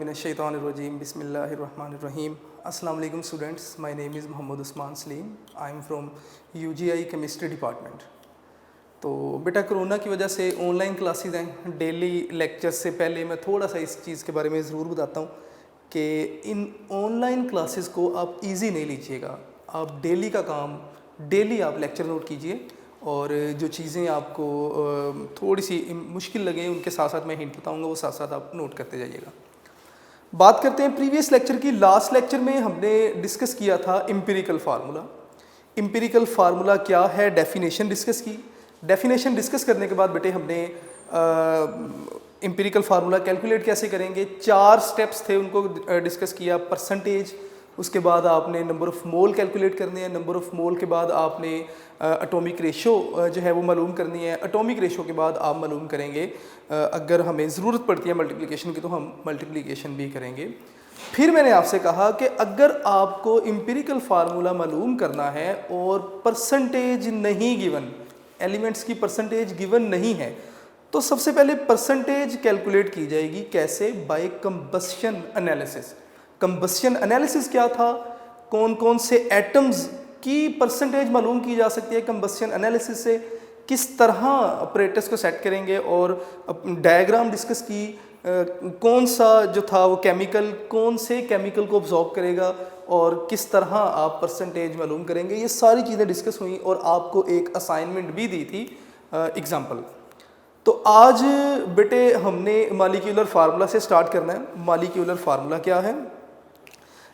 मिनश्शैतानिर्रजीम बिस्मिल्लाहिर्रहमानिर्रहीम। अस्सलाम वालेकुम students, my name is Mohammad Usman Salim. I am from UGI chemistry department. तो बेटा कोरोना की वजह से ऑनलाइन क्लासेस हैं। डेली लेक्चर्स से पहले मैं थोड़ा सा इस चीज़ के बारे में ज़रूर बताता हूँ कि इन ऑनलाइन क्लासेस को आप इजी नहीं लीजिएगा। आप डेली का काम डेली आप लेक्चर नोट कीजिए और जो चीज़ें आपको थोड़ी सी मुश्किल लगे उनके साथ साथ मैं हिंट बताऊँगा, वो साथ साथ आप नोट करते जाइएगा। बात करते हैं प्रीवियस लेक्चर की। लास्ट लेक्चर में हमने डिस्कस किया था एम्पिरिकल फार्मूला। एम्पिरिकल फार्मूला क्या है, डेफिनेशन डिस्कस की। डेफिनेशन डिस्कस करने के बाद बेटे हमने एम्पिरिकल फार्मूला कैलकुलेट कैसे करेंगे, 4 स्टेप्स थे उनको डिस्कस किया। परसेंटेज, उसके बाद आपने नंबर ऑफ़ मोल कैलकुलेट करने हैं। नंबर ऑफ़ मोल के बाद आपने एटॉमिक रेशो जो है वो मालूम करनी है। एटॉमिक रेशो के बाद आप मालूम करेंगे अगर हमें ज़रूरत पड़ती है मल्टीप्लिकेशन की तो हम मल्टीप्लिकेशन भी करेंगे। फिर मैंने आपसे कहा कि अगर आपको एम्पिरिकल फार्मूला मालूम करना है और परसेंटेज नहीं गिवन, एलिमेंट्स की परसेंटेज गिवन नहीं है, तो सबसे पहले परसेंटेज कैलकुलेट की जाएगी। कैसे? By combustion analysis. Combustion analysis क्या था? कौन कौन से एटम्स की परसेंटेज मालूम की जा सकती है कंबस्शन एनालिसिस से। किस तरह ऑपरेटर्स को सेट करेंगे और डायग्राम डिस्कस की। कौन सा जो था वो केमिकल कौन से केमिकल को ऑब्जॉर्ब करेगा और किस तरह आप परसेंटेज मालूम करेंगे। ये सारी चीज़ें डिस्कस हुई और आपको एक असाइनमेंट भी दी थी एग्जाम्पल। तो आज बेटे हमने मॉलिक्यूलर फार्मूला से स्टार्ट करना है। मॉलिक्यूलर फार्मूला क्या है?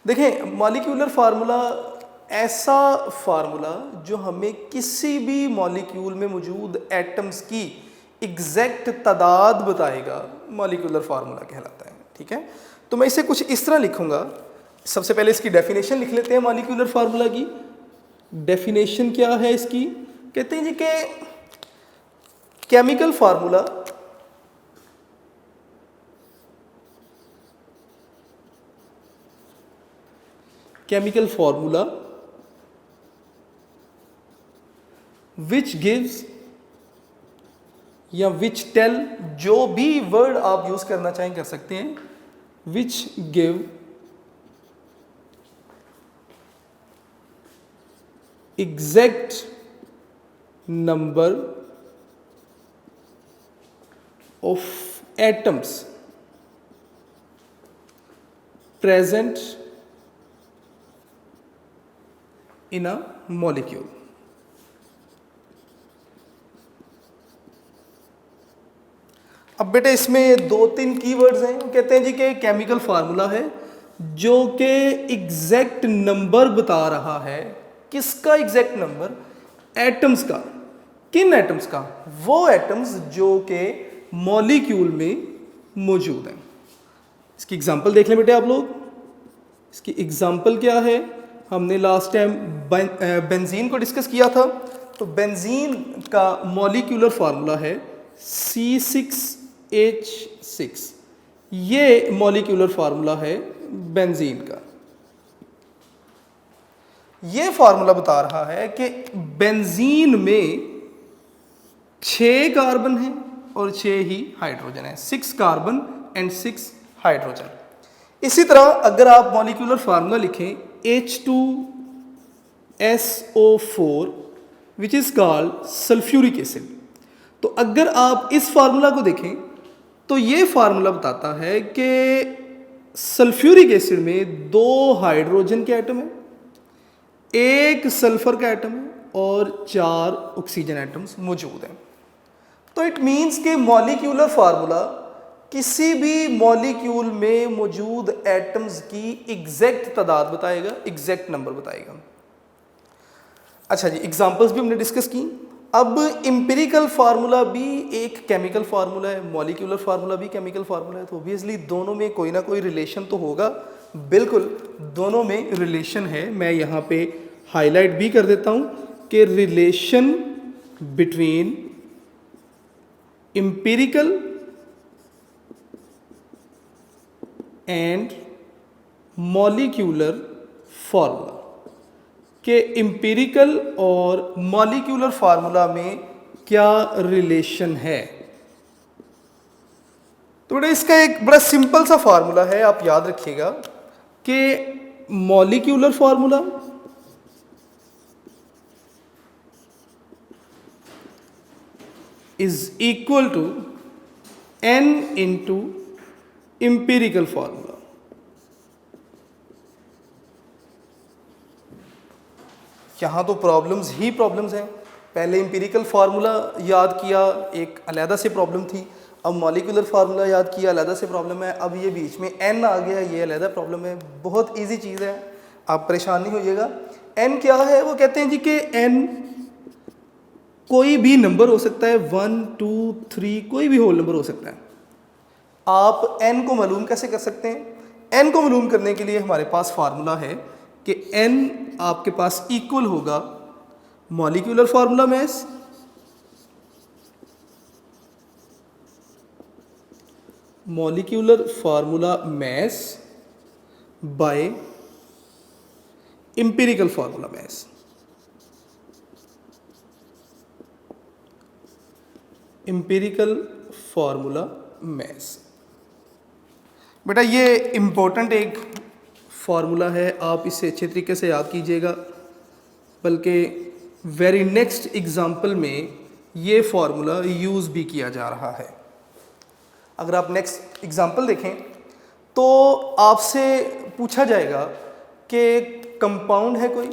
देखें, मॉलिक्यूलर फार्मूला ऐसा फार्मूला जो हमें किसी भी मॉलिक्यूल में मौजूद एटम्स की एग्जैक्ट तादाद बताएगा, मॉलिक्यूलर फार्मूला कहलाता है। ठीक है, तो मैं इसे कुछ इस तरह लिखूंगा। सबसे पहले इसकी डेफिनेशन लिख लेते हैं। मॉलिक्यूलर फार्मूला की डेफिनेशन क्या है इसकी? कहते हैं जी कि केमिकल फार्मूला विच गिव्स या विच टेल, जो भी वर्ड आप यूज करना चाहें कर सकते हैं, which give exact number of atoms present in a molecule. अब बेटे इसमें 2-3 कीवर्ड्स हैं। कहते हैं जी कि केमिकल फार्मूला है जो कि एग्जैक्ट नंबर बता रहा है। किसका एग्जैक्ट नंबर? एटम्स का। किन एटम्स का? वो एटम्स जो कि मॉलिक्यूल में मौजूद हैं। इसकी एग्जांपल देख लें बेटे आप लोग। इसकी एग्जांपल क्या है? हमने लास्ट टाइम बेंजीन को डिस्कस किया था। तो बेंजीन का मॉलिक्यूलर फार्मूला है C6H6। ये मॉलिक्यूलर फार्मूला है बेंजीन का। ये फार्मूला बता रहा है कि बेंजीन में 6 कार्बन है और 6 ही हाइड्रोजन है। 6 कार्बन एंड 6 हाइड्रोजन। इसी तरह अगर आप मॉलिक्यूलर फार्मूला लिखें H2SO4 which is called sulphuric acid, तो अगर आप इस फार्मूला को देखें तो ये फार्मूला बताता है कि सल्फ्यूरिक एसिड में 2 हाइड्रोजन के एटम है, 1 सल्फर का एटम है और 4 ऑक्सीजन एटम्स मौजूद हैं। तो इट मीन्स कि मॉलिक्यूलर फार्मूला किसी भी मॉलिक्यूल में मौजूद एटम्स की एग्जैक्ट तादाद बताएगा, एग्जैक्ट नंबर बताएगा। अच्छा जी, एग्जांपल्स भी हमने डिस्कस की। अब एम्पिरिकल फार्मूला भी एक केमिकल फार्मूला है, मॉलिक्यूलर फार्मूला भी केमिकल फार्मूला है, तो ऑब्वियसली दोनों में कोई ना कोई रिलेशन तो होगा। बिल्कुल दोनों में रिलेशन है। मैं यहाँ पे हाईलाइट भी कर देता हूँ कि relation between empirical and molecular formula, के एम्पिरिकल और मॉलिक्यूलर फार्मूला में क्या रिलेशन है। तो बेटा इसका एक बड़ा सिंपल सा फार्मूला है, आप याद रखिएगा कि molecular formula is equal to n into empirical formula. यहाँ तो प्रॉब्लम्स ही प्रॉब्लम्स हैं। पहले एम्पिरिकल फार्मूला याद किया, एक अलहदा से प्रॉब्लम थी। अब मॉलिक्यूलर फार्मूला याद किया, अलहदा से प्रॉब्लम है। अब ये बीच में n आ गया, ये अलहदा प्रॉब्लम है। बहुत इजी चीज़ है, आप परेशान नहीं होइएगा। n क्या है? वो कहते हैं जी कि n कोई भी नंबर हो सकता है, 1 2 3 कोई भी होल नंबर हो सकता है। आप n को मालूम कैसे कर सकते हैं? n को मालूम करने के लिए हमारे पास फार्मूला है कि n आपके पास इक्वल होगा molecular formula mass by empirical formula mass. Empirical formula mass बेटा ये इंपॉर्टेंट एक फार्मूला है, आप इसे अच्छे तरीके से याद कीजिएगा। बल्कि वेरी नेक्स्ट एग्जाम्पल में ये फार्मूला यूज़ भी किया जा रहा है। अगर आप नेक्स्ट एग्जाम्पल देखें तो आपसे पूछा जाएगा कि कंपाउंड है कोई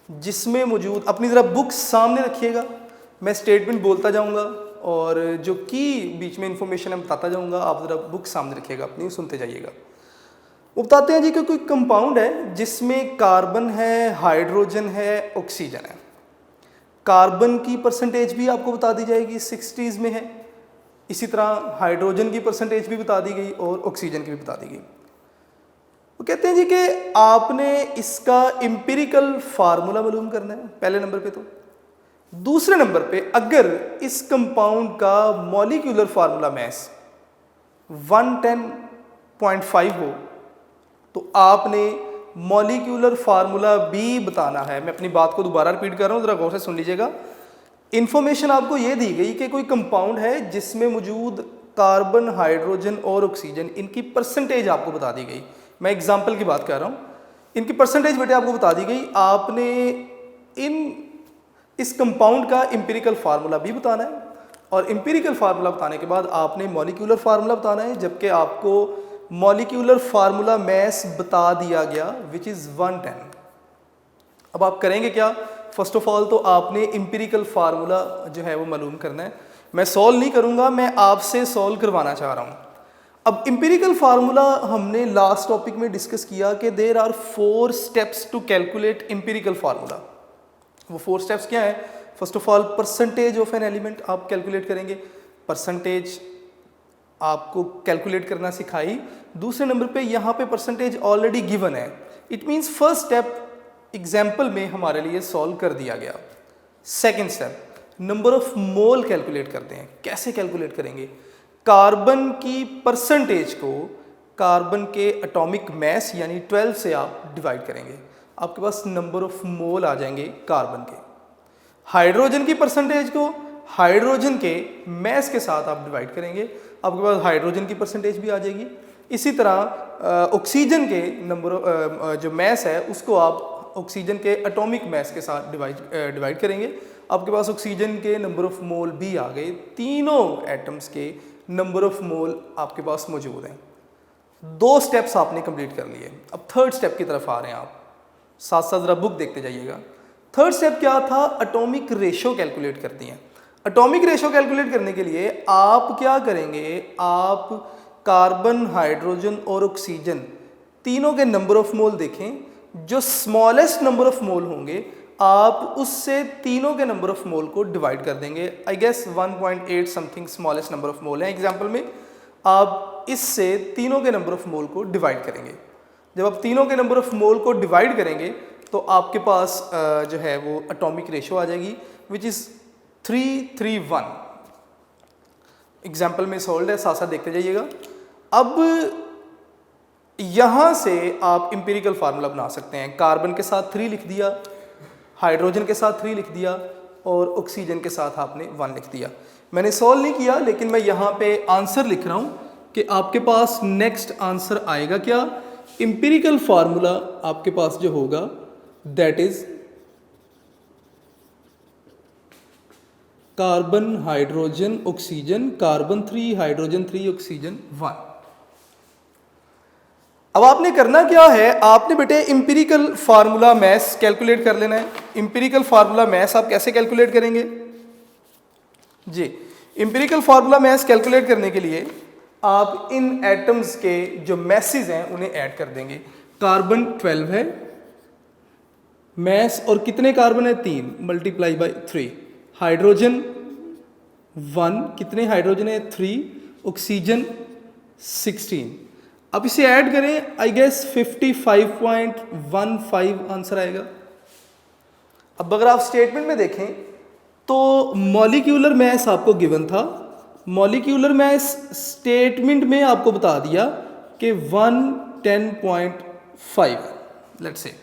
जिसमें मौजूद, अपनी ज़रा बुक सामने रखिएगा, मैं स्टेटमेंट बोलता जाऊंगा और जो की बीच में इंफॉर्मेशन मैं बताता जाऊंगा, आप ज़रा बुक सामने रखिएगा अपनी, सुनते जाइएगा। वो बताते हैं जी कि कोई कंपाउंड है जिसमें कार्बन है, हाइड्रोजन है, ऑक्सीजन है। कार्बन की परसेंटेज भी आपको बता दी जाएगी, 60s में है। इसी तरह हाइड्रोजन की परसेंटेज भी बता दी गई और ऑक्सीजन की भी बता दी गई। वो कहते हैं जी कि आपने इसका एम्पिरिकल फार्मूला मालूम करना है पहले नंबर पे। तो दूसरे नंबर पे अगर इस कंपाउंड का मॉलिक्यूलर फार्मूला मैस 110.5 हो तो आपने मॉलिक्यूलर फार्मूला भी बताना है। मैं अपनी बात को दोबारा रिपीट कर रहा हूँ, ज़रा गौर से सुन लीजिएगा। इन्फॉर्मेशन आपको ये दी गई कि कोई कंपाउंड है जिसमें मौजूद कार्बन, हाइड्रोजन और ऑक्सीजन, इनकी परसेंटेज आपको बता दी गई। मैं एग्जाम्पल की बात कर रहा हूँ, इनकी परसेंटेज बेटे आपको बता दी गई। आपने इस कंपाउंड का एम्पिरिकल फार्मूला भी बताना है और एम्पिरिकल फार्मूला बताने के बाद आपने मॉलिक्यूलर फार्मूला बताना है, जबकि आपको मॉलिक्यूलर फार्मूला मैस बता दिया गया विच इज़ 110। अब आप करेंगे क्या? फर्स्ट ऑफ ऑल तो आपने एम्पिरिकल फार्मूला जो है वो मालूम करना है। मैं सॉल्व नहीं करूंगा, मैं आपसे सॉल्व करवाना चाह रहा हूं। अब एम्पिरिकल फार्मूला हमने लास्ट टॉपिक में डिस्कस किया कि there are 4 steps to calculate empirical formula. वो 4 स्टेप्स क्या है? First of all percentage of an element आप कैलकुलेट करेंगे, परसेंटेज आपको कैलकुलेट करना सिखाई। दूसरे नंबर पे यहाँ पे परसेंटेज ऑलरेडी गिवन है, it means first step example में हमारे लिए सॉल्व कर दिया गया। Second step number of mole calculate करते हैं। कैसे कैलकुलेट करेंगे? कार्बन की परसेंटेज को कार्बन के एटॉमिक मैस यानी 12 से आप डिवाइड करेंगे, आपके पास नंबर ऑफ मोल आ जाएंगे कार्बन के। हाइड्रोजन की परसेंटेज को हाइड्रोजन के मैस के साथ आप डिवाइड करेंगे, आपके पास हाइड्रोजन की परसेंटेज भी आ जाएगी। इसी तरह ऑक्सीजन के नंबर जो मैस है उसको आप ऑक्सीजन के एटॉमिक मैस के साथ डिवाइड करेंगे, आपके पास ऑक्सीजन के नंबर ऑफ मोल भी आ गए। तीनों एटम्स के नंबर ऑफ मोल आपके पास मौजूद हैं। 2 स्टेप्स आपने कंप्लीट कर लिए। अब थर्ड स्टेप की तरफ आ रहे हैं आप, साथ साथ ज़रा बुक देखते जाइएगा। थर्ड स्टेप क्या था? एटॉमिक रेशो कैलकुलेट करती हैं। एटॉमिक रेशो कैलकुलेट करने के लिए आप क्या करेंगे? आप कार्बन, हाइड्रोजन और ऑक्सीजन तीनों के नंबर ऑफ मोल देखें, जो स्मॉलेस्ट नंबर ऑफ मोल होंगे आप उससे तीनों के नंबर ऑफ मोल को डिवाइड कर देंगे। I guess 1.8 something smallest number of mole है एग्जाम्पल में, आप इससे तीनों के नंबर ऑफ मोल को डिवाइड करेंगे। जब आप तीनों के नंबर ऑफ मोल को डिवाइड करेंगे तो आपके पास जो है वो एटॉमिक रेशो आ जाएगी विच इज़ 3:3:1। एग्जाम्पल में सोल्ड है, साथ साथ देखते जाइएगा। अब यहाँ से आप एम्पिरिकल फार्मूला बना सकते हैं। कार्बन के साथ 3 लिख दिया, हाइड्रोजन के साथ 3 लिख दिया और ऑक्सीजन के साथ आपने 1 लिख दिया। मैंने सॉल्व नहीं किया लेकिन मैं यहाँ पे आंसर लिख रहा हूँ कि आपके पास नेक्स्ट आंसर आएगा क्या, एम्पिरिकल फार्मूला आपके पास जो होगा that is carbon hydrogen oxygen, carbon 3 hydrogen 3 oxygen 1। अब आपने करना क्या है, आपने बेटे एम्पिरिकल फार्मूला मैस कैलकुलेट कर लेना है। एम्पिरिकल फार्मूला मैस आप कैसे कैलकुलेट करेंगे जी, एम्पिरिकल फार्मूला मैस कैलकुलेट करने के लिए आप इन एटम्स के जो मैसेज हैं उन्हें ऐड कर देंगे। कार्बन 12 है मैस, और कितने कार्बन है 3 मल्टीप्लाई बाय 3। हाइड्रोजन 1, कितने हाइड्रोजन है 3, ऑक्सीजन 16। अब इसे ऐड करें, आई गेस 55.15 आंसर आएगा। अब अगर आप स्टेटमेंट में देखें तो मॉलिक्यूलर मैस आपको गिवन था, मॉलिक्यूलर मैस स्टेटमेंट में आपको बता दिया कि 110.5 लेट्स से।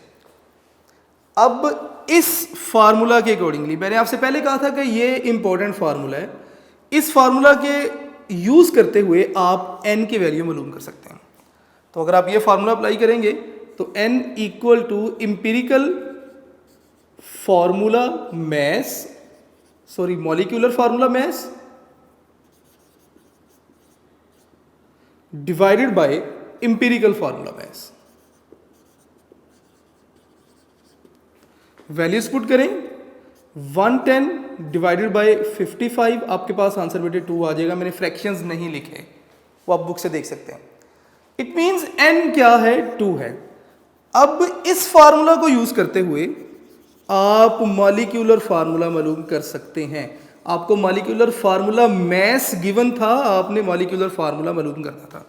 अब इस फार्मूला के अकॉर्डिंगली, मैंने आपसे पहले कहा था कि ये इंपॉर्टेंट फार्मूला है, इस फार्मूला के यूज करते हुए आप n की वैल्यू मालूम कर सकते हैं। तो अगर आप ये फार्मूला अप्लाई करेंगे तो n equal to empirical formula mass, sorry molecular formula mass divided by empirical formula mass. Values put करें, 110 डिवाइडेड बाय 55, आपके पास आंसर बेटे 2 आ जाएगा। मैंने फ्रैक्शंस नहीं लिखे, वो आप बुक से देख सकते हैं। इट मीन्स n क्या है 2 है। अब इस फार्मूला को यूज करते हुए आप मॉलिक्यूलर फार्मूला मालूम कर सकते हैं। आपको मॉलिक्यूलर फार्मूला मैस गिवन था, आपने मॉलिक्यूलर फार्मूला मालूम करना था।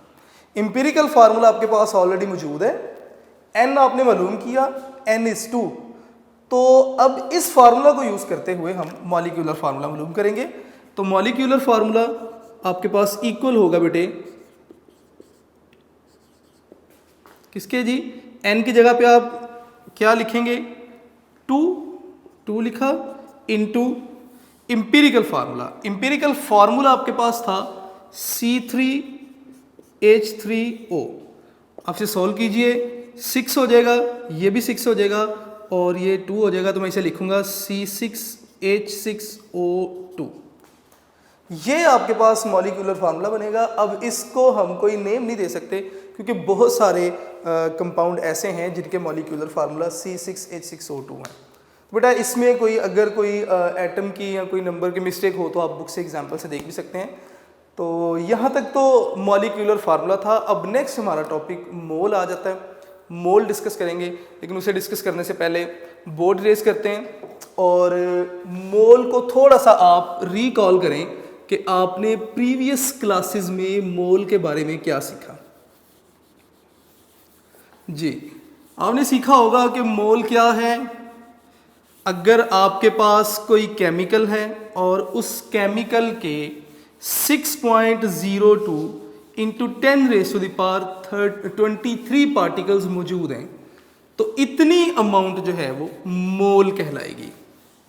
एम्पिरिकल फार्मूला आपके पास ऑलरेडी मौजूद है, n आपने मालूम किया, n इज 2। तो अब इस फार्मूला को यूज करते हुए हम मॉलिक्यूलर फार्मूला मालूम करेंगे। तो मॉलिक्यूलर फार्मूला आपके पास इक्वल होगा बेटे किसके जी, n की जगह पे आप क्या लिखेंगे 2 लिखा into empirical formula. Empirical formula आपके पास था C3H3O। आपसे सॉल्व कीजिए, 6 हो जाएगा, ये भी 6 हो जाएगा और ये 2 हो जाएगा। तो मैं इसे लिखूंगा C6H6O2। ये आपके पास मॉलिक्यूलर फार्मूला बनेगा। अब इसको हम कोई नेम नहीं दे सकते क्योंकि बहुत सारे कंपाउंड ऐसे हैं जिनके मॉलिक्यूलर फार्मूला C6H6O2 हैं। बेटा इसमें कोई अगर कोई एटम की या कोई नंबर की मिस्टेक हो तो आप बुक से एग्जांपल से देख भी सकते हैं। तो यहाँ तक तो मॉलिक्यूलर फार्मूला था। अब नेक्स्ट हमारा टॉपिक मोल आ जाता है। मोल डिस्कस करेंगे, लेकिन उसे डिस्कस करने से पहले बोर्ड रेज करते हैं और मोल को थोड़ा सा आप रिकॉल करें कि आपने प्रीवियस क्लासेस में मोल के बारे में क्या सीखा। जी, आपने सीखा होगा कि मोल क्या है। अगर आपके पास कोई केमिकल है और उस केमिकल के 6.02 इंटू 10⁻23 पार्टिकल्स मौजूद हैं तो इतनी अमाउंट जो है वो मोल कहलाएगी।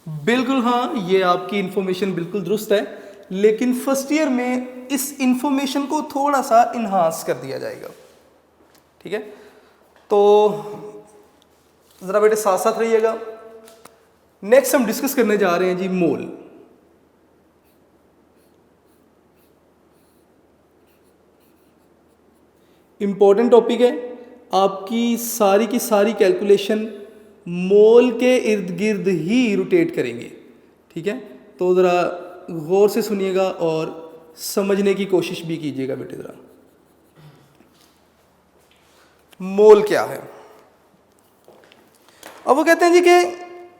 बिल्कुल हाँ, ये आपकी इंफॉर्मेशन बिल्कुल दुरुस्त है, लेकिन फर्स्ट ईयर में इस इंफॉर्मेशन को थोड़ा सा इन्हांस कर दिया जाएगा। ठीक है, तो जरा बेटे साथ साथ रहिएगा। नेक्स्ट हम डिस्कस करने जा रहे हैं जी मोल। इंपॉर्टेंट टॉपिक है, आपकी सारी की सारी कैलकुलेशन मोल के इर्द गिर्द ही रोटेट करेंगे। ठीक है, तो ज़रा गौर से सुनिएगा और समझने की कोशिश भी कीजिएगा बेटे। ज़रा मोल क्या है। अब वो कहते हैं जी कि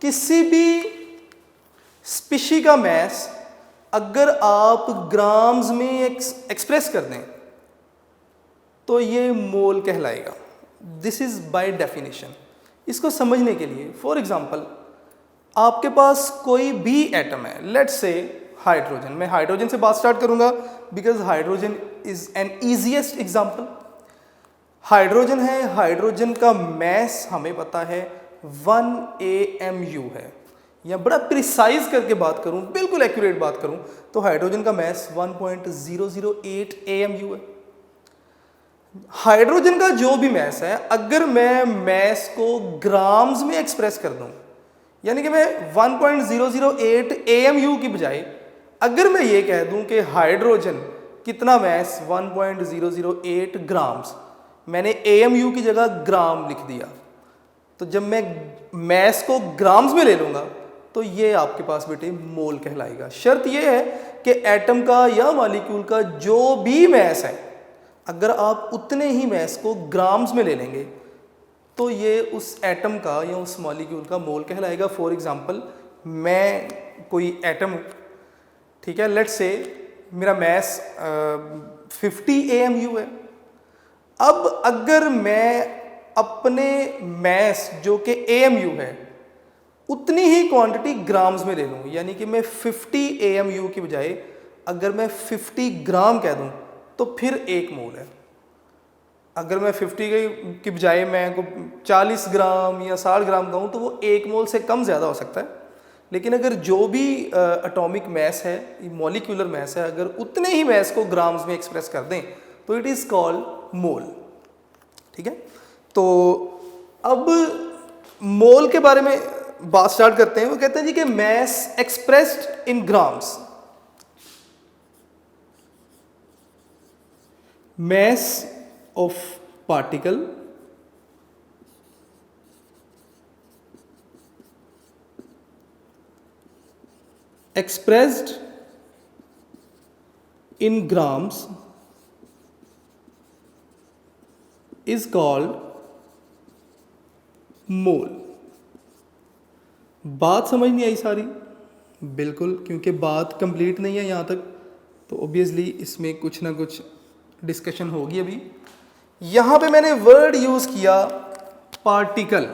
किसी भी स्पीशी का मैस अगर आप ग्राम्स में एक्सप्रेस कर दें तो ये मोल कहलाएगा। This is by definition. इसको समझने के लिए फॉर एग्जांपल आपके पास कोई भी एटम है, लेट्स से हाइड्रोजन। मैं हाइड्रोजन से बात स्टार्ट करूंगा because hydrogen is an easiest example. Hydrogen है, हाइड्रोजन का मैस हमें पता है 1 AMU है। या बड़ा प्रिसाइज करके बात करूं, बिल्कुल एक्यूरेट बात करूं तो हाइड्रोजन का मैस 1.008 AMU है। हाइड्रोजन का जो भी मैस है, अगर मैं मैस को ग्राम्स में एक्सप्रेस कर दूं, यानी कि मैं 1.008 AMU की बजाय अगर मैं ये कह दूं कि हाइड्रोजन कितना मैस 1.008 ग्राम्स, मैंने AMU की जगह ग्राम लिख दिया, तो जब मैं मैस को ग्राम्स में ले लूँगा तो ये आपके पास बेटे मोल कहलाएगा। शर्त ये है कि एटम का या मॉलिक्यूल का जो भी मैस है, अगर आप उतने ही मैस को ग्राम्स में ले लेंगे तो ये उस एटम का या उस मॉलिक्यूल का मोल कहलाएगा। फॉर एग्जांपल, मैं कोई एटम हूँ, ठीक है, लेट्स से मेरा मैस 50 AMU है। अब अगर मैं अपने मैस जो कि AMU है उतनी ही क्वांटिटी ग्राम्स में ले लूँ, यानी कि मैं 50 AMU की बजाय अगर मैं 50 ग्राम कह दूँ तो फिर एक मोल है। अगर मैं 50 की बजाय मैं को 40 ग्राम या 60 ग्राम कहूँ तो वो एक मोल से कम ज़्यादा हो सकता है। लेकिन अगर जो भी एटॉमिक मैस है, मॉलिक्यूलर मैस है, अगर उतने ही मैस को ग्राम्स में एक्सप्रेस कर दें तो इट इज़ कॉल्ड मोल। ठीक है, तो अब मोल के बारे में बात स्टार्ट करते हैं। वो कहते हैं जी कि mass expressed in grams, mass of particle expressed in grams is called mole। बात समझ नहीं आई सारी? बिल्कुल, क्योंकि बात कंप्लीट नहीं है यहाँ तक, तो ऑब्वियसली इसमें कुछ ना कुछ डिस्कशन होगी। अभी यहां पे मैंने वर्ड यूज किया पार्टिकल।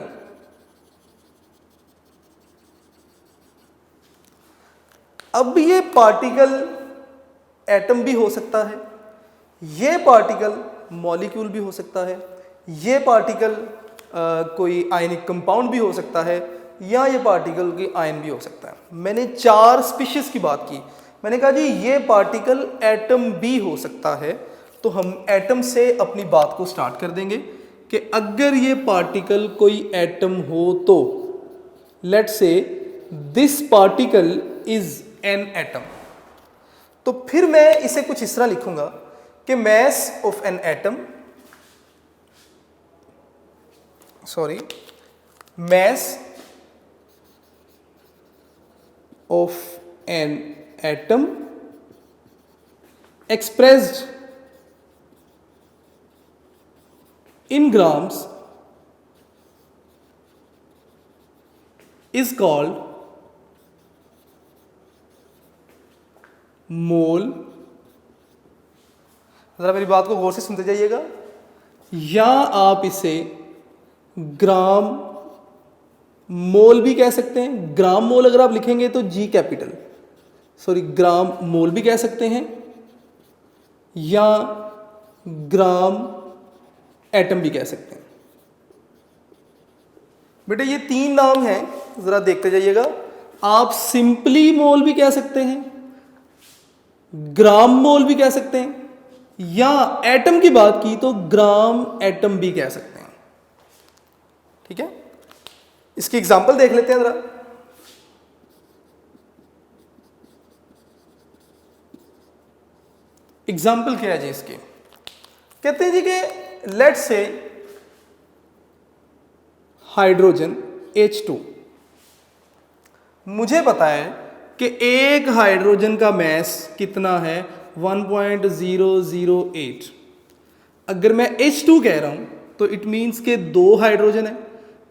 अब ये पार्टिकल एटम भी हो सकता है, ये पार्टिकल मॉलिक्यूल भी हो सकता है, ये पार्टिकल कोई आयनिक कंपाउंड भी हो सकता है, या ये पार्टिकल की आयन भी हो सकता है। मैंने 4 स्पीशीज की बात की। मैंने कहा जी ये पार्टिकल एटम भी हो सकता है, तो हम एटम से अपनी बात को स्टार्ट कर देंगे कि अगर ये पार्टिकल कोई एटम हो तो let's say this particle is an atom. तो फिर मैं इसे कुछ इस तरह लिखूंगा कि mess of an atom, sorry, mess of an atom expressed in grams is called मोल। जरा मेरी बात को गौर से सुनते जाइएगा। या आप इसे ग्राम मोल भी कह सकते हैं। ग्राम मोल अगर आप लिखेंगे तो G कैपिटल, सॉरी, ग्राम मोल भी कह सकते हैं, या ग्राम एटम भी कह सकते हैं। बेटे ये 3 नाम हैं, जरा देखते जाइएगा। आप सिंपली मोल भी कह सकते हैं, ग्राम मोल भी कह सकते हैं, या एटम की बात की तो ग्राम एटम भी कह सकते हैं। ठीक है, इसकी एग्जांपल देख लेते हैं जरा। एग्जाम्पल क्या है जी इसकी? कहते हैं जी कि लेट्स से हाइड्रोजन H2, मुझे पता है कि एक हाइड्रोजन का मैस कितना है 1.008। अगर मैं H2 कह रहा हूं तो इट मीन्स के 2 हाइड्रोजन है,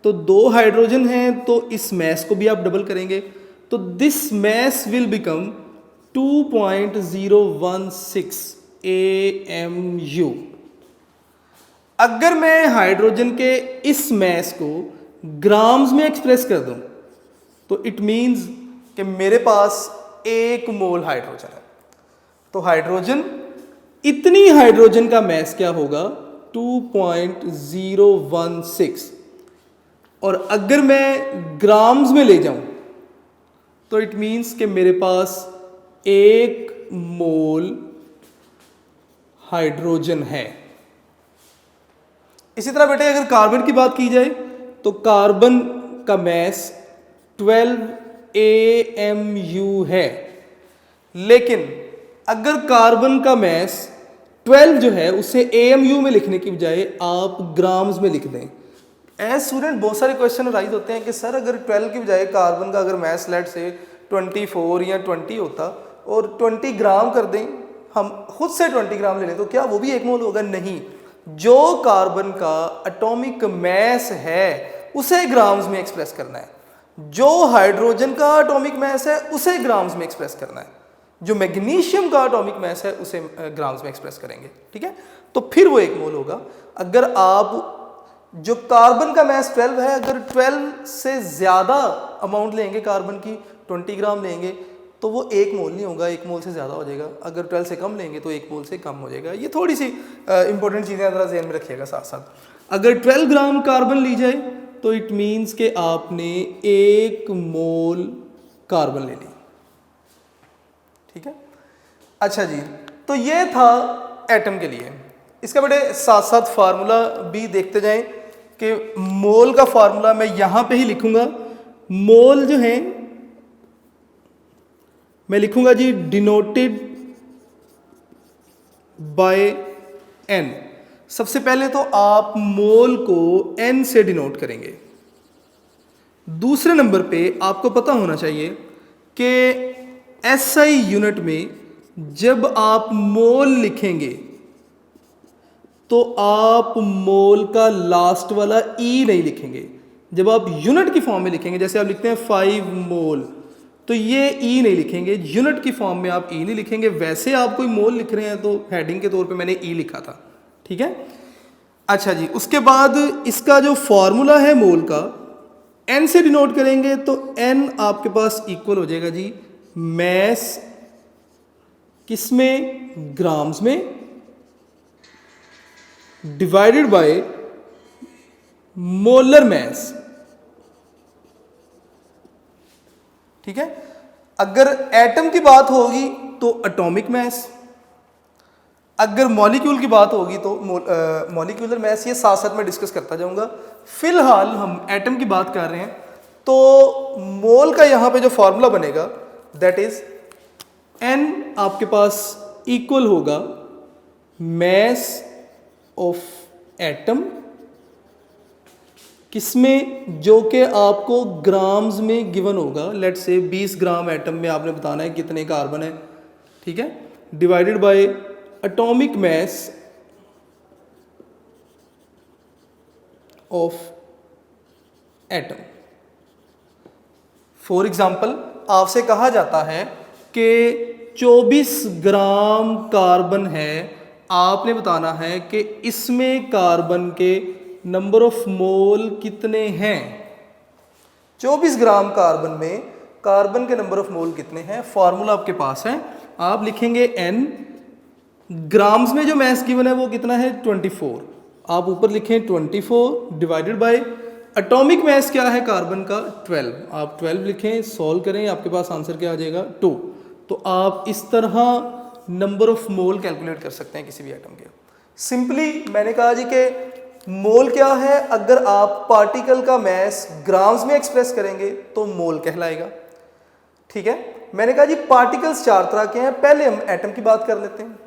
तो 2 हाइड्रोजन हैं तो इस मैस को भी आप डबल करेंगे तो this mass will become 2.016 AMU। अगर मैं हाइड्रोजन के इस मैस को ग्राम्स में एक्सप्रेस कर दूं तो इट मीन्स कि मेरे पास 1 मोल हाइड्रोजन है। तो हाइड्रोजन, इतनी हाइड्रोजन का मैस क्या होगा 2.016, और अगर मैं ग्राम्स में ले जाऊं तो इट मीन्स कि मेरे पास 1 मोल हाइड्रोजन है। इसी तरह बेटे अगर कार्बन की बात की जाए तो कार्बन का मैस 12 AMU है, लेकिन अगर कार्बन का मैस 12 जो है उसे AMU में लिखने की बजाय आप ग्राम्स में लिख दें। एज स्टूडेंट बहुत सारे क्वेश्चन राइज होते हैं कि सर अगर 12 की बजाय कार्बन का अगर मैस लेट से 24 या 20 होता और 20 ग्राम कर दें, हम खुद से 20 ग्राम ले लें तो क्या वो भी 1 मोल होगा? नहीं, जो कार्बन का एटॉमिक मैस है उसे ग्राम्स में एक्सप्रेस करना है, जो हाइड्रोजन का एटॉमिक मैस है उसे ग्राम्स में एक्सप्रेस करना है, जो मैग्नीशियम का एटॉमिक मैस है उसे ग्राम्स में एक्सप्रेस करेंगे। ठीक है, तो फिर वो 1 मोल होगा। अगर आप जो कार्बन का मैस 12 है, अगर 12 से ज़्यादा अमाउंट लेंगे कार्बन की, 20 ग्राम लेंगे, तो वो 1 मोल नहीं होगा, 1 मोल से ज़्यादा हो जाएगा। अगर 12 से कम लेंगे तो 1 मोल से कम हो जाएगा। ये थोड़ी सी इंपॉर्टेंट चीज़ें ज़रा ज़हन में रखिएगा साथ साथ। अगर 12 ग्राम कार्बन ली जाए तो इट मीन्स कि आपने 1 मोल कार्बन ले ली। ठीक है, अच्छा जी, तो ये था एटम के लिए। इसका बेटे साथ साथ फार्मूला भी देखते जाएं कि मोल का फार्मूला मैं यहां पे ही लिखूंगा। मोल जो है मैं लिखूंगा जी डिनोटेड बाय एन। सबसे पहले तो आप मोल को एन से डिनोट करेंगे। दूसरे नंबर पे आपको पता होना चाहिए कि एसआई यूनिट में जब आप मोल लिखेंगे तो आप मोल का लास्ट वाला ई नहीं लिखेंगे। जब आप यूनिट की फॉर्म में लिखेंगे, जैसे आप लिखते हैं 5 मोल, तो ये ई नहीं लिखेंगे, यूनिट की फॉर्म में आप ई नहीं लिखेंगे। वैसे आप कोई मोल लिख रहे हैं तो हेडिंग के तौर पे मैंने ई लिखा था। ठीक है, अच्छा जी, उसके बाद इसका जो फॉर्मूला है मोल का, एन से डिनोट करेंगे तो एन आपके पास इक्वल हो जाएगा जी मैस किसमें? ग्राम्स में, डिवाइडेड बाय मोलर मैस। ठीक है, अगर एटम की बात होगी तो एटॉमिक मैस, अगर मॉलिक्यूल की बात होगी तो मॉलिक्यूलर मैस। ये साथ साथ मैं डिस्कस करता जाऊंगा। फिलहाल हम एटम की बात कर रहे हैं, तो मोल का यहां पे जो फॉर्मूला बनेगा दैट इज एन आपके पास इक्वल होगा मैस ऑफ एटम किसमें? जो कि आपको ग्राम्स में गिवन होगा। लेट से 20 ग्राम एटम में आपने बताना है कितने कार्बन है। ठीक है, divided by atomic mass of atom. For example आपसे कहा जाता है कि 24 ग्राम कार्बन है, आपने बताना है कि इसमें कार्बन के नंबर ऑफ मोल कितने हैं। 24 ग्राम कार्बन में कार्बन के नंबर ऑफ मोल कितने हैं? फॉर्मूला आपके पास है, आप लिखेंगे n, ग्राम्स में जो मैस गिवन है वो कितना है? 24। आप ऊपर लिखें 24 डिवाइडेड बाय एटॉमिक मैस क्या है कार्बन का? 12। आप 12 लिखें, सॉल्व करें, आपके पास आंसर क्या आ जाएगा? 2। तो आप इस तरह नंबर ऑफ मोल कैलकुलेट कर सकते हैं किसी भी एटम के। सिंपली मैंने कहा जी कि मोल क्या है, अगर आप पार्टिकल का मैस ग्राम्स में एक्सप्रेस करेंगे तो मोल कहलाएगा। ठीक है, मैंने कहा जी पार्टिकल्स 4 तरह के हैं। पहले हम एटम की बात कर लेते हैं।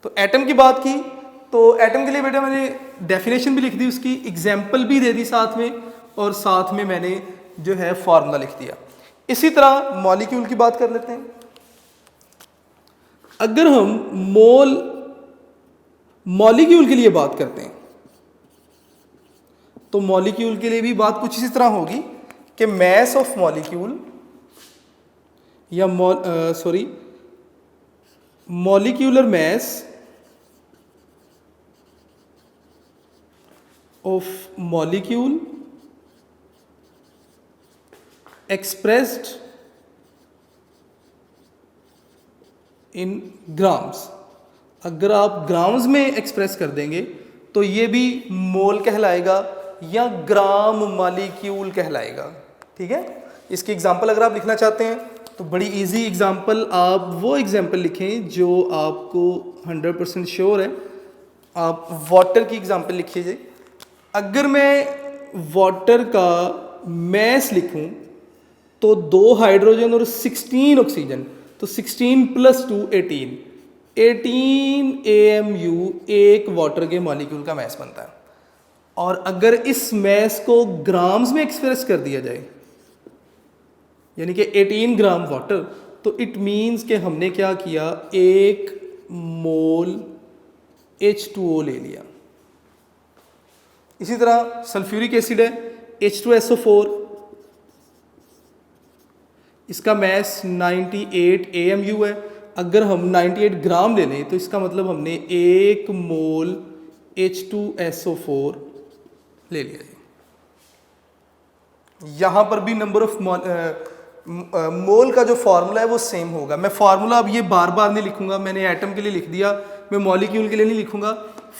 तो एटम की बात की तो एटम के लिए बेटा मैंने डेफिनेशन भी लिख दी, उसकी एग्जाम्पल भी दे दी साथ में, और साथ में मैंने जो है फॉर्मूला लिख दिया। इसी तरह मॉलिक्यूल की बात कर लेते हैं। अगर हम मॉलिक्यूल के लिए बात करते हैं तो मॉलिक्यूल के लिए भी बात कुछ इसी तरह होगी कि मैस ऑफ मॉलिक्यूल या molecular mass of molecule expressed in grams. अगर आप ग्राम्स में एक्सप्रेस कर देंगे तो ये भी मोल कहलाएगा या ग्राम मॉलिक्यूल कहलाएगा। ठीक है, इसकी एग्जांपल अगर आप लिखना चाहते हैं तो बड़ी इजी एग्जांपल, आप वो एग्जांपल लिखें जो आपको 100% श्योर है। आप वाटर की एग्जांपल लिखिए। अगर मैं वाटर का मैस लिखूं तो 2 हाइड्रोजन और 16 ऑक्सीजन, तो 16 + 2 18 AMU एक वाटर के मॉलिक्यूल का मैस बनता है। और अगर इस मैस को ग्राम्स में एक्सप्रेस कर दिया जाए, यानी कि 18 ग्राम वाटर, तो इट मीन्स कि हमने क्या किया, 1 मोल H2O ले लिया। इसी तरह सल्फ्यूरिक एसिड है H2SO4, इसका मैस 98 AMU है। अगर हम 98 ग्राम ले लें तो इसका मतलब हमने 1 मोल H2SO4 ले लिया। यहाँ पर भी नंबर ऑफ मोल का जो फार्मूला है वो सेम होगा। मैं फार्मूला अब ये बार बार नहीं लिखूंगा, मैंने एटम के लिए लिख दिया, मैं मॉलिक्यूल के लिए नहीं लिखूंगा।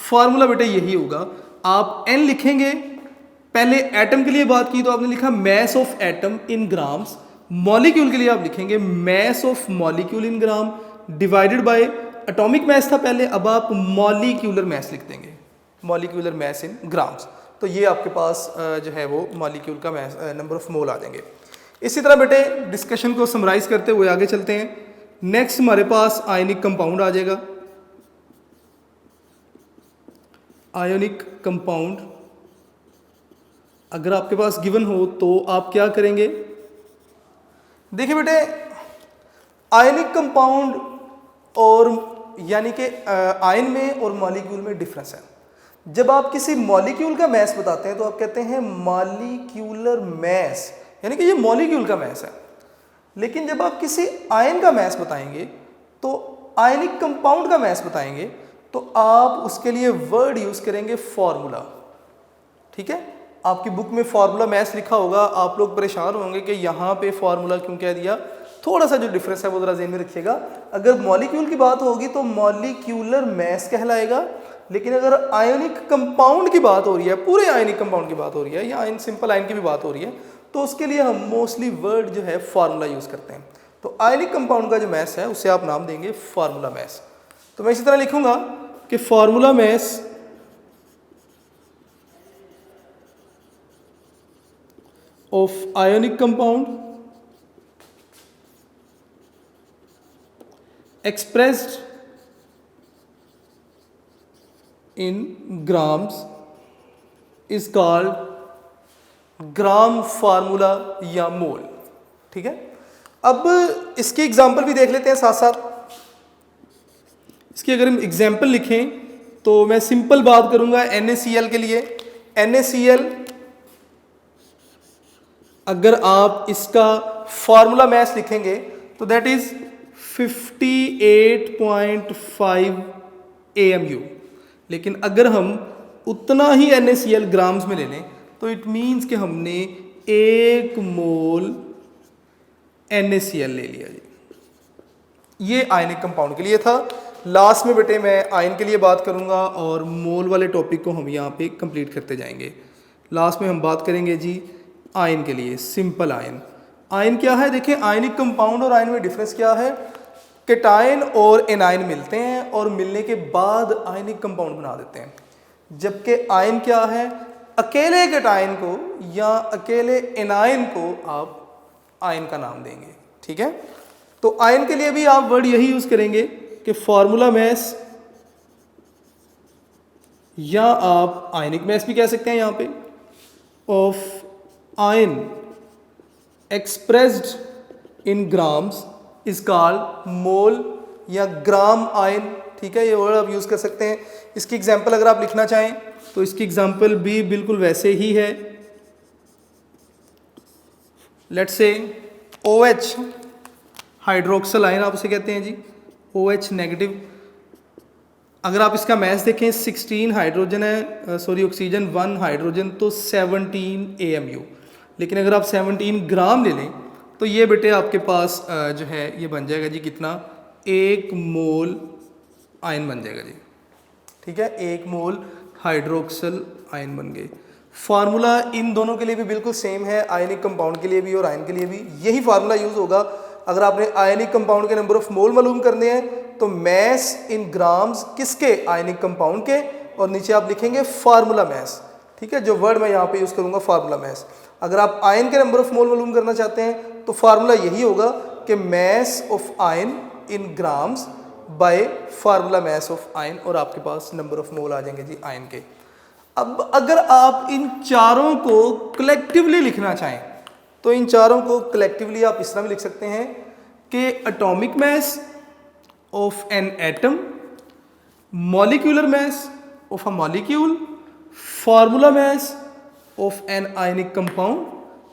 फार्मूला बेटा यही होगा, आप n लिखेंगे, पहले एटम के लिए बात की तो आपने लिखा mess of atom in grams, molecule के लिए आप लिखेंगे mass of molecule in gram divided by atomic mass था पहले, अब आप मॉलिक्यूलर मैस लिख देंगे, मॉलिक्यूलर मैस इन ग्राम्स। तो ये आपके पास जो है वो मॉलिक्यूल का मैस नंबर ऑफ मोल आ जाएंगे। इसी तरह बेटे डिस्कशन को समराइज करते हुए आगे चलते हैं। नेक्स्ट हमारे पास आयनिक कंपाउंड आ जाएगा। आयोनिक कंपाउंड अगर आपके पास गिवन हो तो आप क्या करेंगे, देखिए बेटे आयनिक कंपाउंड और यानी कि आयन में और मॉलिक्यूल में डिफरेंस है। जब आप किसी मॉलिक्यूल का मैस बताते हैं तो आप कहते हैं मॉलिक्यूलर मैस, यानी कि ये मॉलिक्यूल का मैस है। लेकिन जब आप किसी आयन का मैस बताएंगे तो आयनिक कंपाउंड का मैस बताएंगे तो आप उसके लिए वर्ड यूज करेंगे फॉर्मूला। ठीक है, आपकी बुक में फॉर्मूला मैस लिखा होगा, आप लोग परेशान होंगे कि यहाँ पे फॉर्मूला क्यों कह दिया। थोड़ा सा जो डिफरेंस है वो जरा ज़हन में रखिएगा। अगर मॉलिक्यूल की बात होगी तो मॉलिक्यूलर मैस कहलाएगा, लेकिन अगर आयनिक कंपाउंड की बात हो रही है, पूरे आयनिक कंपाउंड की बात हो रही है या आयन सिंपल आयन की भी बात हो रही है, तो उसके लिए हम मोस्टली वर्ड जो है फार्मूला यूज़ करते हैं। तो आयनिक कंपाउंड का जो मैस है उसे आप नाम देंगे फार्मूला मैस। तो मैं इसी तरह लिखूंगा कि formula mass of ionic compound expressed in grams is called gram formula या मोल। ठीक है, अब इसकी एग्जांपल भी देख लेते हैं साथ साथ। इसकी अगर हम एग्जांपल लिखें तो मैं सिंपल बात करूंगा NaCl के लिए। NaCl अगर आप इसका फार्मूला मैस लिखेंगे तो दैट इज 58.5 AMU। लेकिन अगर हम उतना ही NaCl ग्राम्स में ले लें तो इट मीन्स कि हमने 1 मोल NaCl ले लिया जी। ये आयनिक कंपाउंड के लिए था। लास्ट में बेटे मैं आयन के लिए बात करूंगा और मोल वाले टॉपिक को हम यहाँ पे कंप्लीट करते जाएंगे। लास्ट में हम बात करेंगे जी आयन के लिए, सिंपल आयन। आयन क्या है, देखिए आयनिक कंपाउंड और आयन में डिफरेंस क्या है। कैटायन और एनायन मिलते हैं और मिलने के बाद आयनिक कंपाउंड बना देते हैं, जबकि आयन क्या है, अकेले कैटायन को या अकेले एनायन को आप आयन का नाम देंगे। ठीक है, तो आयन के लिए भी आप वर्ड यही यूज करेंगे कि फार्मूला मैस, या आप आयनिक मैस भी कह सकते हैं यहाँ पे, of ion expressed in grams is called mole या ग्राम आयन। ठीक है, ये वर्ड आप यूज कर सकते हैं। इसकी एग्जांपल अगर आप लिखना चाहें तो इसकी एग्जांपल भी बिल्कुल वैसे ही है। Let's say OH hydroxyl ion आप उसे कहते हैं जी, OH नेगेटिव। अगर आप इसका मैस देखें 16 हाइड्रोजन है, सॉरी ऑक्सीजन 1 हाइड्रोजन, तो 17 AMU। लेकिन अगर आप 17 ग्राम ले लें तो ये बेटे आपके पास जो है ये बन जाएगा जी कितना, 1 मोल आयन बन जाएगा जी। ठीक है, 1 मोल हाइड्रोक्सल आयन बन गए। फार्मूला इन दोनों के लिए भी बिल्कुल सेम है, आयनिक कंपाउंड के लिए भी और आयन के लिए भी यही फार्मूला यूज होगा। अगर आपने आयनिक कंपाउंड के नंबर ऑफ मोल मालूम करने हैं तो मैस इन ग्राम्स किसके, आयनिक कंपाउंड के, और नीचे आप लिखेंगे फार्मूला मैस। ठीक है, जो वर्ड मैं यहाँ पे यूज़ करूँगा फार्मूला मैस। अगर आप आयन के नंबर ऑफ मोल मालूम करना चाहते हैं तो फार्मूला यही होगा कि mass of ion in grams bye formula mass of ion, और आपके पास नंबर ऑफ मोल आ जाएंगे जी आयन के। अब अगर आप इन चारों को कलेक्टिवली लिखना चाहें तो इन चारों को कलेक्टिवली आप इस तरह भी लिख सकते हैं कि atomic mass of an atom, molecular mass of a molecule, formula mass of an ionic compound,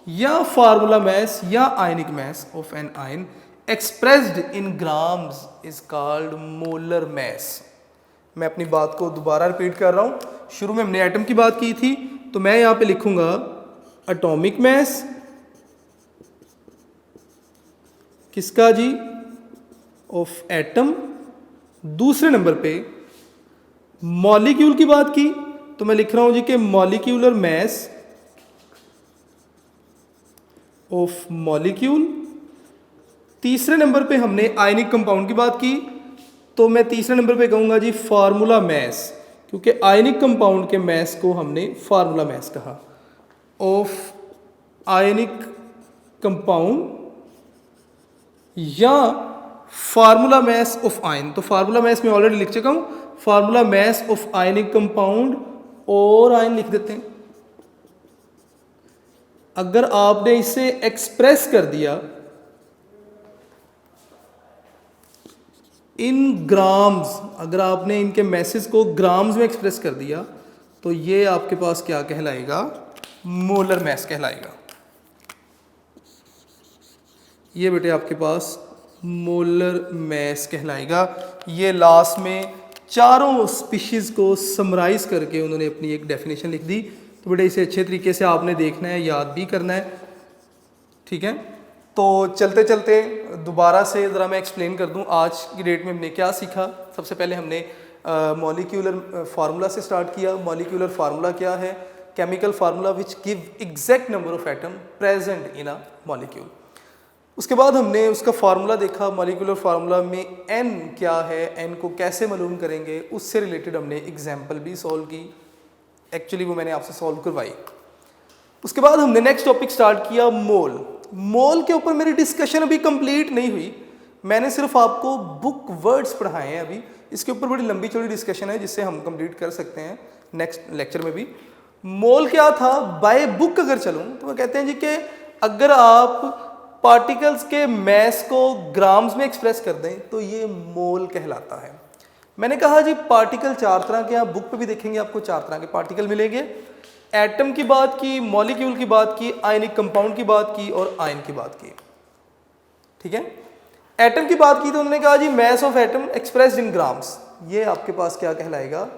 या फार्मूला मैस या ionic mass of an ion expressed in grams is called molar mass. मैं अपनी बात को दोबारा रिपीट कर रहा हूँ। शुरू में हमने एटम की बात की थी, तो मैं यहाँ पे लिखूंगा एटॉमिक मैस किसका जी, ऑफ एटम। दूसरे नंबर पे मॉलिक्यूल की बात की तो मैं लिख रहा हूं जी कि मॉलिक्यूलर मैस ऑफ मॉलिक्यूल। तीसरे नंबर पे हमने आयनिक कंपाउंड की बात की तो मैं तीसरे नंबर पे कहूंगा जी फार्मूला मैस, क्योंकि आयनिक कंपाउंड के मैस को हमने फार्मूला मैस कहा, ऑफ आयनिक कंपाउंड या फार्मूला मैस ऑफ आयन। तो फार्मूला मैस में ऑलरेडी लिख चुका हूं, formula mass of ionic compound और आयन लिख देते हैं। अगर आपने इसे एक्सप्रेस कर दिया इन ग्राम्स, अगर आपने इनके मैसेज को ग्राम्स में एक्सप्रेस कर दिया तो ये आपके पास क्या कहलाएगा, मोलर मैस कहलाएगा। ये बेटे आपके पास मोलर मैस कहलाएगा। ये लास्ट में चारों स्पीशीज को समराइज करके उन्होंने अपनी एक डेफिनेशन लिख दी। तो बेटे इसे अच्छे तरीके से आपने देखना है, याद भी करना है, ठीक है। तो चलते चलते दोबारा से ज़रा मैं एक्सप्लेन कर दूं आज की डेट में हमने क्या सीखा। सबसे पहले हमने मॉलिक्यूलर फार्मूला से स्टार्ट किया। मॉलिक्यूलर फार्मूला क्या है, chemical formula which give exact number of atom present in a molecule. उसके बाद हमने उसका फार्मूला देखा, मॉलिक्यूलर फार्मूला में एन क्या है, एन को कैसे मालूम करेंगे, उससे रिलेटेड हमने एग्जाम्पल भी सॉल्व की। एक्चुअली वो मैंने आपसे सॉल्व करवाई। उसके बाद हमने नेक्स्ट टॉपिक स्टार्ट किया मोल। मोल के ऊपर मेरी डिस्कशन अभी कंप्लीट नहीं हुई, मैंने सिर्फ आपको बुक वर्ड्स पढ़ाए हैं अभी। इसके ऊपर बड़ी लंबी चौड़ी डिस्कशन है जिससे हम कंप्लीट कर सकते हैं नेक्स्ट लेक्चर में भी। मोल क्या था, बाय बुक अगर चलूँ तो वो कहते हैं जी कि अगर आप पार्टिकल्स के मैस को ग्राम्स में एक्सप्रेस कर दें तो ये मोल कहलाता है। मैंने कहा जी पार्टिकल चार तरह के, आप बुक पे भी देखेंगे आपको चार तरह के पार्टिकल मिलेंगे। एटम की बात की, मॉलिक्यूल की बात की, आयनिक कंपाउंड की बात की और आयन की बात की, ठीक है। एटम की बात की तो उन्होंने कहा जी mass of atom expressed in grams, ये आपके पास क्या कहलाएगा,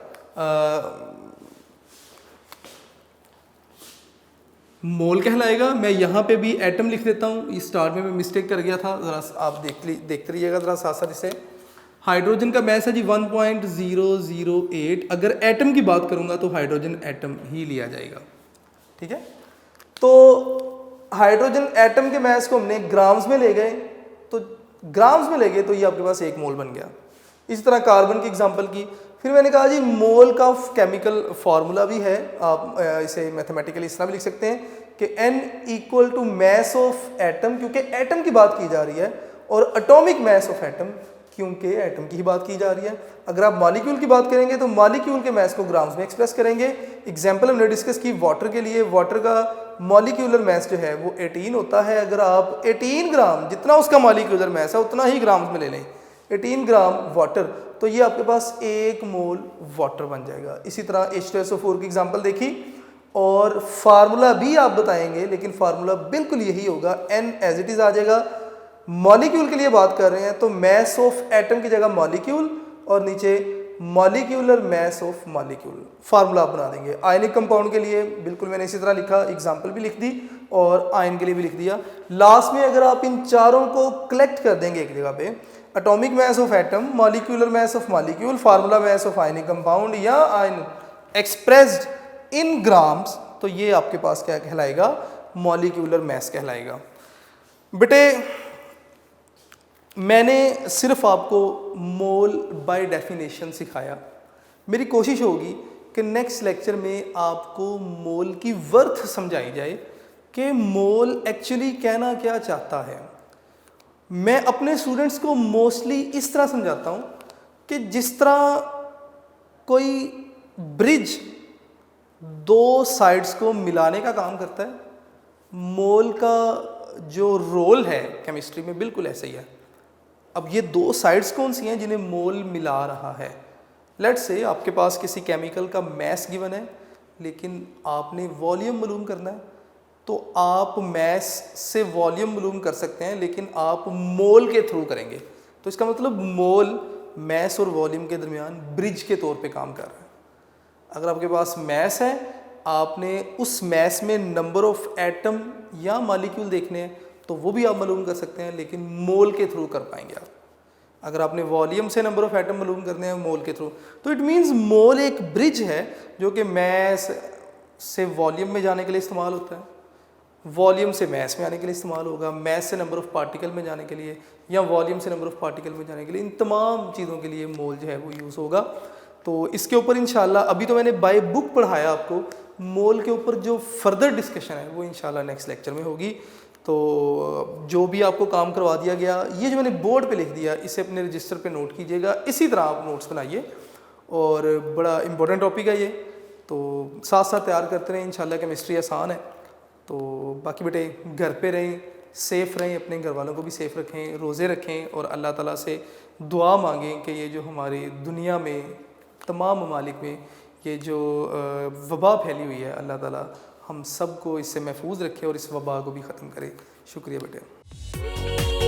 मोल कहलाएगा। मैं यहाँ पे भी एटम लिख देता हूँ, इस स्टार्ट में मैं मिस्टेक कर गया था, ज़रा आप देखते रहिएगा ज़रा साथ साथ इसे। हाइड्रोजन का मैस है जी 1.008। अगर एटम की बात करूँगा तो हाइड्रोजन एटम ही लिया जाएगा, ठीक है। तो हाइड्रोजन एटम के मैस को हमने ग्राम्स में ले गए, तो ग्राम्स में ले गए तो ये आपके पास 1 मोल बन गया। इसी तरह कार्बन की एग्जांपल की। फिर मैंने कहा जी मोल का केमिकल फार्मूला भी है, आप इसे मैथमेटिकली इस तरह भी लिख सकते हैं कि N equal to mass of atom, क्योंकि एटम की बात की जा रही है, और एटॉमिक मैस ऑफ एटम, क्योंकि एटम की ही बात की जा रही है। अगर आप मॉलिक्यूल की बात करेंगे तो मॉलिक्यूल के मैस को ग्राम्स में एक्सप्रेस करेंगे। एग्जाम्पल हमने डिस्कस की वाटर के लिए, वाटर का मॉलिक्यूलर मैस जो है वो 18 होता है। अगर आप 18 ग्राम, जितना उसका मॉलिक्यूलर मैस है उतना ही ग्राम्स में ले लें, 18 ग्राम वाटर, तो ये आपके पास 1 मोल वाटर बन जाएगा। इसी तरह H2SO4 की एग्जांपल देखी, और फार्मूला भी आप बताएंगे, लेकिन फार्मूला बिल्कुल यही होगा, N एज इट इज आ जाएगा। मॉलिक्यूल के लिए बात कर रहे हैं तो मैस ऑफ एटम की जगह मॉलिक्यूल, और नीचे molecular mass of molecule, formula आप बना देंगे। आयनिक कंपाउंड के लिए बिल्कुल मैंने इसी तरह लिखा, एग्जाम्पल भी लिख दी और आयन के लिए भी लिख दिया। लास्ट में अगर आप इन चारों को कलेक्ट कर देंगे एक जगह पे, atomic mass of atom, molecular mass of molecule, formula mass of ionic compound या आयन एक्सप्रेस्ड इन ग्राम्स, तो ये आपके पास क्या कहलाएगा, मॉलिक्यूलर मैस कहलाएगा। बेटे मैंने सिर्फ आपको मोल बाय डेफिनेशन सिखाया, मेरी कोशिश होगी कि नेक्स्ट लेक्चर में आपको मोल की वर्थ समझाई जाए कि मोल एक्चुअली कहना क्या चाहता है। मैं अपने स्टूडेंट्स को मोस्टली इस तरह समझाता हूँ कि जिस तरह कोई ब्रिज दो साइड्स को मिलाने का काम करता है, मोल का जो रोल है केमिस्ट्री में बिल्कुल ऐसा ही है। अब ये दो साइड्स कौन सी हैं जिन्हें मोल मिला रहा है? लेट्स से आपके पास किसी केमिकल का मैस गिवन है, लेकिन आपने वॉल्यूम मालूम करना है, तो आप मैस से वॉल्यूम मालूम कर सकते हैं, लेकिन आप मोल के थ्रू करेंगे। तो इसका मतलब मोल मैस और वॉल्यूम के दरमियान ब्रिज के तौर पे काम कर रहा है। अगर आपके पास मैस है, आपने उस मैस में नंबर ऑफ एटम या मॉलिक्यूल देखने हैं, तो वो भी आप मालूम कर सकते हैं, लेकिन मोल के थ्रू कर पाएंगे आप। अगर आपने वॉल्यूम से नंबर ऑफ एटम मालूम करने हैं मोल के थ्रू, तो इट मीन्स मोल एक ब्रिज है जो कि मैस से वॉल्यूम में जाने के लिए इस्तेमाल होता है, वॉल्यूम से मैस में आने के लिए इस्तेमाल होगा, मैस से नंबर ऑफ पार्टिकल में जाने के लिए, या वॉल्यूम से नंबर ऑफ पार्टिकल में जाने के लिए। इन तमाम चीज़ों के लिए मोल जो है वो यूज़ होगा। तो इसके ऊपर इंशाल्लाह, अभी तो मैंने बाय बुक पढ़ाया आपको, मोल के ऊपर जो फर्दर डिस्कशन है वो इंशाल्लाह नेक्स्ट लेक्चर में होगी। तो जो भी आपको काम करवा दिया गया, ये जो मैंने बोर्ड पे लिख दिया, इसे अपने रजिस्टर पे नोट कीजिएगा। इसी तरह आप नोट्स बनाइए, और बड़ा इंपॉर्टेंट टॉपिक है ये, तो साथ साथ तैयार करते रहें। इंशाल्लाह केमिस्ट्री आसान है। तो बाकी बेटे घर पे रहें, सेफ़ रहें, अपने घर वालों को भी सेफ़ रखें, रोज़े रखें, और अल्लाह ताला से दुआ मांगें कि ये जो हमारी दुनिया में तमाम ममालिक में ये जो वबा फैली हुई है, अल्लाह ताला हम सब को इससे महफूज रखे और इस वबा को भी ख़त्म करे। शुक्रिया बेटे।